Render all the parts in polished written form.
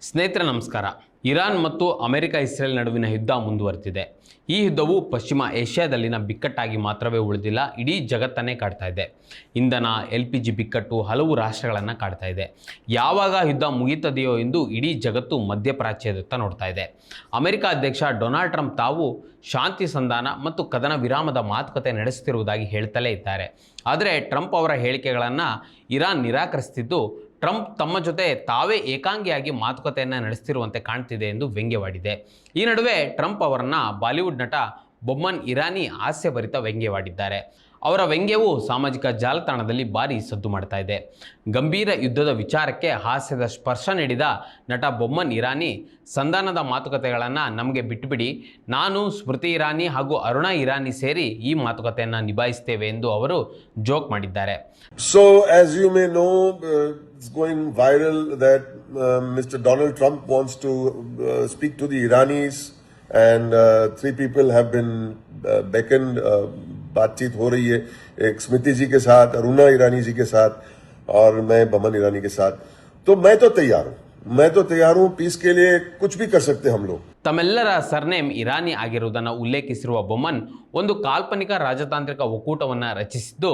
ಸ್ನೇಹಿತರೆ ನಮಸ್ಕಾರ. ಇರಾನ್ ಮತ್ತು ಅಮೆರಿಕ ಇಸ್ರೇಲ್ ನಡುವಿನ ಯುದ್ಧ ಮುಂದುವರೆದಿದೆ. ಈ ಯುದ್ಧವು ಪಶ್ಚಿಮ ಏಷ್ಯಾದಲ್ಲಿನ ಬಿಕ್ಕಟ್ಟಾಗಿ ಮಾತ್ರವೇ ಉಳಿದಿಲ್ಲ, ಇಡೀ ಜಗತ್ತನ್ನೇ ಕಾಡ್ತಾ ಇದೆ. ಇಂಧನ, LPG ಬಿಕ್ಕಟ್ಟು ಹಲವು ರಾಷ್ಟ್ರಗಳನ್ನು ಕಾಡ್ತಾ ಇದೆ. ಯಾವಾಗ ಯುದ್ಧ ಮುಗಿತದೆಯೋ ಎಂದು ಇಡೀ ಜಗತ್ತು ಮಧ್ಯಪ್ರಾಚ್ಯದತ್ತ ನೋಡ್ತಾ ಇದೆ. ಅಮೆರಿಕ ಅಧ್ಯಕ್ಷ ಡೊನಾಲ್ಡ್ ಟ್ರಂಪ್ ತಾವು ಶಾಂತಿ ಸಂಧಾನ ಮತ್ತು ಕದನ ವಿರಾಮದ ಮಾತುಕತೆ ನಡೆಸುತ್ತಿರುವುದಾಗಿ ಹೇಳ್ತಲೇ ಇದ್ದಾರೆ. ಆದರೆ ಟ್ರಂಪ್ ಅವರ ಹೇಳಿಕೆಗಳನ್ನು ಇರಾನ್ ನಿರಾಕರಿಸುತ್ತಿದ್ದು, ಟ್ರಂಪ್ ತಮ್ಮ ಜೊತೆ ತಾವೇ ಏಕಾಂಗಿಯಾಗಿ ಮಾತುಕತೆಯನ್ನು ನಡೆಸ್ತಿರುವಂತೆ ಕಾಣ್ತಿದೆ ಎಂದು ವ್ಯಂಗ್ಯವಾಡಿದೆ. ಈ ನಡುವೆ ಟ್ರಂಪ್ ಅವರನ್ನು ಬಾಲಿವುಡ್ ನಟ ಬೊಮ್ಮನ್ ಇರಾನಿ ಹಾಸ್ಯಭರಿತ ವ್ಯಂಗ್ಯವಾಡಿದ್ದಾರೆ. ಅವರ ವ್ಯಂಗ್ಯವು ಸಾಮಾಜಿಕ ಜಾಲತಾಣದಲ್ಲಿ ಭಾರಿ ಸದ್ದು ಮಾಡ್ತಾ ಇದೆ. ಗಂಭೀರ ಯುದ್ಧದ ವಿಚಾರಕ್ಕೆ ಹಾಸ್ಯದ ಸ್ಪರ್ಶ ನೀಡಿದ ನಟ ಬೊಮ್ಮನ್ ಇರಾನಿ, ಸಂಧಾನದ ಮಾತುಕತೆಗಳನ್ನು ನಮಗೆ ಬಿಟ್ಟುಬಿಡಿ, ನಾನು ಸ್ಮೃತಿ ಇರಾನಿ ಹಾಗೂ ಅರುಣಾ ಇರಾನಿ ಸೇರಿ ಈ ಮಾತುಕತೆಯನ್ನು ನಿಭಾಯಿಸ್ತೇವೆ ಎಂದು ಅವರು ಜೋಕ್ ಮಾಡಿದ್ದಾರೆ. So as you may know, it's going viral that Mr. Donald Trump wants to speak to the Iranis and three people have been beckoned. बातचीत हो रही है, एक स्मृति जी के साथ, अरुणा ईरानी जी के साथ और मैं बमन ईरानी के साथ. तो मैं तो तैयार हूं पीस के लिए, कुछ भी कर सकते हम लोग. ತಮ್ಮೆಲ್ಲರ ಸರ್ನೇಮ್ ಇರಾನಿ ಆಗಿರುವುದನ್ನು ಉಲ್ಲೇಖಿಸಿರುವ ಬೊಮ್ಮನ್ ಒಂದು ಕಾಲ್ಪನಿಕ ರಾಜತಾಂತ್ರಿಕ ಒಕ್ಕೂಟವನ್ನು ರಚಿಸಿದ್ದು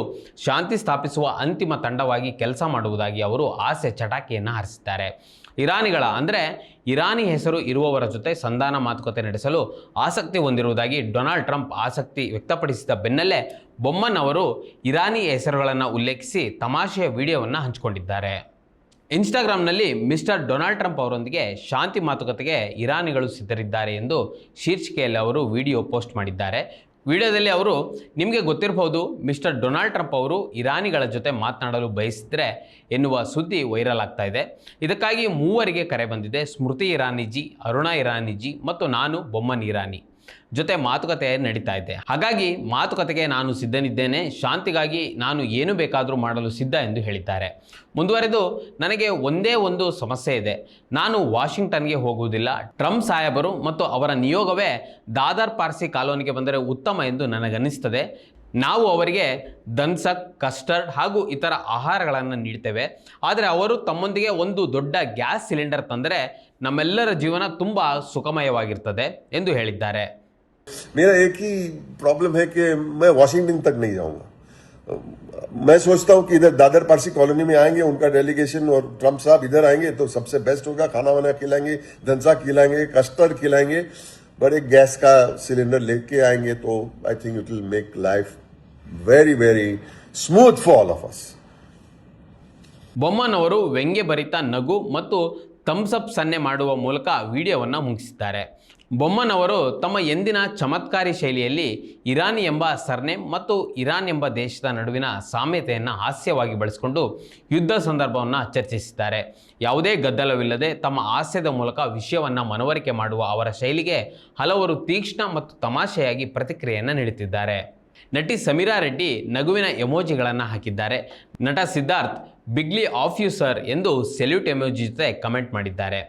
ಶಾಂತಿ ಸ್ಥಾಪಿಸುವ ಅಂತಿಮ ತಂಡವಾಗಿ ಕೆಲಸ ಮಾಡುವುದಾಗಿ ಅವರು ಆಸೆ ಚಟಾಕಿಯನ್ನು ಹಾರಿಸಿದ್ದಾರೆ. ಇರಾನಿಗಳ ಅಂದರೆ ಇರಾನಿ ಹೆಸರು ಇರುವವರ ಜೊತೆ ಸಂಧಾನ ಮಾತುಕತೆ ನಡೆಸಲು ಆಸಕ್ತಿ ಹೊಂದಿರುವುದಾಗಿ ಡೊನಾಲ್ಡ್ ಟ್ರಂಪ್ ಆಸಕ್ತಿ ವ್ಯಕ್ತಪಡಿಸಿದ ಬೆನ್ನಲ್ಲೇ ಬೊಮ್ಮನ್ ಅವರು ಇರಾನಿ ಹೆಸರುಗಳನ್ನು ಉಲ್ಲೇಖಿಸಿ ತಮಾಷೆಯ ವಿಡಿಯೋವನ್ನು ಹಂಚಿಕೊಂಡಿದ್ದಾರೆ. ಇನ್ಸ್ಟಾಗ್ರಾಮ್ನಲ್ಲಿ ಮಿಸ್ಟರ್ ಡೊನಾಲ್ಡ್ ಟ್ರಂಪ್ ಅವರೊಂದಿಗೆ ಶಾಂತಿ ಮಾತುಕತೆಗೆ ಇರಾನಿಗಳು ಸಿದ್ಧರಿದ್ದಾರೆ ಎಂದು ಶೀರ್ಷಿಕೆಯಲ್ಲಿ ಅವರು ವಿಡಿಯೋ ಪೋಸ್ಟ್ ಮಾಡಿದ್ದಾರೆ. ವಿಡಿಯೋದಲ್ಲಿ ಅವರು, ನಿಮಗೆ ಗೊತ್ತಿರಬಹುದು ಮಿಸ್ಟರ್ ಡೊನಾಲ್ಡ್ ಟ್ರಂಪ್ ಅವರು ಇರಾನಿಗಳ ಜೊತೆ ಮಾತನಾಡಲು ಬಯಸಿದರೆ ಎನ್ನುವ ಸುದ್ದಿ ವೈರಲ್ ಆಗ್ತಾ ಇದೆ. ಇದಕ್ಕಾಗಿ ಮೂವರಿಗೆ ಕರೆ ಬಂದಿದೆ. ಸ್ಮೃತಿ ಇರಾನಿಜಿ, ಅರುಣಾ ಇರಾನಿಜಿ ಮತ್ತು ನಾನು ಬೊಮ್ಮನ್ ಇರಾನಿ ಜೊತೆ ಮಾತುಕತೆ ನಡೀತಾ ಇದೆ. ಹಾಗಾಗಿ ಮಾತುಕತೆಗೆ ನಾನು ಸಿದ್ಧನಿದ್ದೇನೆ, ಶಾಂತಿಗಾಗಿ ನಾನು ಏನು ಬೇಕಾದರೂ ಮಾಡಲು ಸಿದ್ಧ ಎಂದು ಹೇಳಿದ್ದಾರೆ. ಮುಂದುವರೆದು, ನನಗೆ ಒಂದೇ ಒಂದು ಸಮಸ್ಯೆ ಇದೆ, ನಾನು ವಾಷಿಂಗ್ಟನ್ಗೆ ಹೋಗುವುದಿಲ್ಲ. ಟ್ರಂಪ್ ಸಾಹೇಬರು ಮತ್ತು ಅವರ ನಿಯೋಗವೇ ದಾದರ್ ಪಾರ್ಸಿ ಕಾಲೋನಿಗೆ ಬಂದರೆ ಉತ್ತಮ ಎಂದು ನನಗನ್ನಿಸ್ತದೆ. ನಾವು ಅವರಿಗೆ ದನ್ಸಕ್, ಕಸ್ಟರ್ಡ್ ಹಾಗೂ ಇತರ ಆಹಾರಗಳನ್ನು ನೀಡ್ತೇವೆ. ಆದರೆ ಅವರು ತಮ್ಮೊಂದಿಗೆ ಒಂದು ದೊಡ್ಡ ಗ್ಯಾಸ್ ಸಿಲಿಂಡರ್ ತಂದರೆ ನಮ್ಮೆಲ್ಲರ ಜೀವನ ತುಂಬ ಸುಖಮಯವಾಗಿರ್ತದೆ ಎಂದು ಹೇಳಿದ್ದಾರೆ. मेरा एक ही प्रॉब्लम है कि मैं वॉशिंगटन तक नहीं जाऊंगा. मैं सोचता हूं कि इधर दादर पारसी कॉलोनी में आएंगे उनका डेलीगेशन और ट्रम्प साहब इधर आएंगे तो सबसे बेस्ट होगा, खाना वाना खिलाएंगे, धनसा खिलाएंगे, कस्टर्ड खिलाएंगे, बड़े गैस का सिलेंडर लेके आएंगे तो I think it will make life very very smooth for all of us. Boman ಅವರು ವ್ಯಂಗ್ಯಭರಿತ ನಗು ಮತ್ತು ಥಮ್ಸಪ್ ಸನ್ನೆ ಮಾಡುವ ಮೂಲಕ ವಿಡಿಯೋವನ್ನು ಮುಗಿಸಿದ್ದಾರೆ. ಬೊಮ್ಮನ್ ಅವರು ತಮ್ಮ ಎಂದಿನ ಚಮತ್ಕಾರಿ ಶೈಲಿಯಲ್ಲಿ ಇರಾನಿ ಎಂಬ ಸರ್ನೇಮ್ ಮತ್ತು ಇರಾನ್ ಎಂಬ ದೇಶದ ನಡುವಿನ ಸಾಮ್ಯತೆಯನ್ನು ಹಾಸ್ಯವಾಗಿ ಬಳಸಿಕೊಂಡು ಯುದ್ಧ ಸಂದರ್ಭವನ್ನು ಚರ್ಚಿಸಿದ್ದಾರೆ. ಯಾವುದೇ ಗದ್ದಲವಿಲ್ಲದೆ ತಮ್ಮ ಹಾಸ್ಯದ ಮೂಲಕ ವಿಷಯವನ್ನು ಮನವರಿಕೆ ಮಾಡುವ ಅವರ ಶೈಲಿಗೆ ಹಲವರು ತೀಕ್ಷ್ಣ ಮತ್ತು ತಮಾಷೆಯಾಗಿ ಪ್ರತಿಕ್ರಿಯೆಯನ್ನು ನೀಡುತ್ತಿದ್ದಾರೆ. ನಟಿ ಸಮೀರಾ ರೆಡ್ಡಿ ನಗುವಿನ ಎಮೋಜಿಗಳನ್ನು ಹಾಕಿದ್ದಾರೆ. ನಟ ಸಿದ್ಧಾರ್ಥ್ ಬಿಗ್ಲಿ ಆಫ್ ಯು ಸರ್ ಎಂದು ಸೆಲ್ಯೂಟ್ ಎಮೋಜಿ ಜೊತೆ ಕಮೆಂಟ್ ಮಾಡಿದ್ದಾರೆ.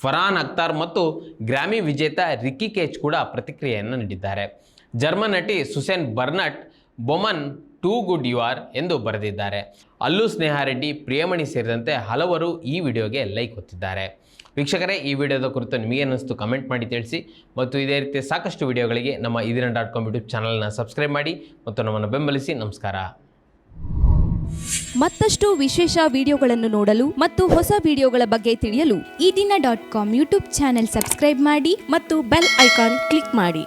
ಫರ್ಹಾನ್ ಅಖ್ತರ್ ಮತ್ತು ಗ್ರಾಮಿ ವಿಜೇತ ರಿಕ್ಕಿ ಕೇಚ್ ಕೂಡ ಪ್ರತಿಕ್ರಿಯೆಯನ್ನು ನೀಡಿದ್ದಾರೆ. ಜರ್ಮನ್ ನಟಿ Susanne Bernert Boman too good you are ಎಂದು ಬರೆದಿದ್ದಾರೆ. ಅಲ್ಲು ಸ್ನೇಹ ರೆಡ್ಡಿ, ಪ್ರಿಯಮಣಿ ಸೇರಿದಂತೆ ಹಲವರು ಈ ವಿಡಿಯೋಗೆ ಲೈಕ್ ಒತ್ತಿದ್ದಾರೆ. ವೀಕ್ಷಕರೇ, ಈ ವಿಡಿಯೋದ ಕುರಿತು ನಿಮಗೇನಿಸ್ತು ಕಮೆಂಟ್ ಮಾಡಿ ತಿಳಿಸಿ. ಮತ್ತು ಇದೇ ರೀತಿಯ ಸಾಕಷ್ಟು ವಿಡಿಯೋಗಳಿಗೆ ನಮ್ಮ idiran.com ಯೂಟ್ಯೂಬ್ ಚಾನಲ್ನ ಸಬ್ಸ್ಕ್ರೈಬ್ ಮಾಡಿ ಮತ್ತು ನಮ್ಮನ್ನು ಬೆಂಬಲಿಸಿ. ನಮಸ್ಕಾರ. ಮತ್ತಷ್ಟು ವಿಶೇಷ ವಿಡಿಯೋಗಳನ್ನು ನೋಡಲು ಮತ್ತು ಹೊಸ ವಿಡಿಯೋಗಳ ಬಗ್ಗೆ ತಿಳಿಯಲು idiran.com ಯೂಟ್ಯೂಬ್ ಚಾನೆಲ್ ಸಬ್ಸ್ಕ್ರೈಬ್ ಮಾಡಿ ಮತ್ತು ಬೆಲ್ ಐಕಾನ್ ಕ್ಲಿಕ್ ಮಾಡಿ.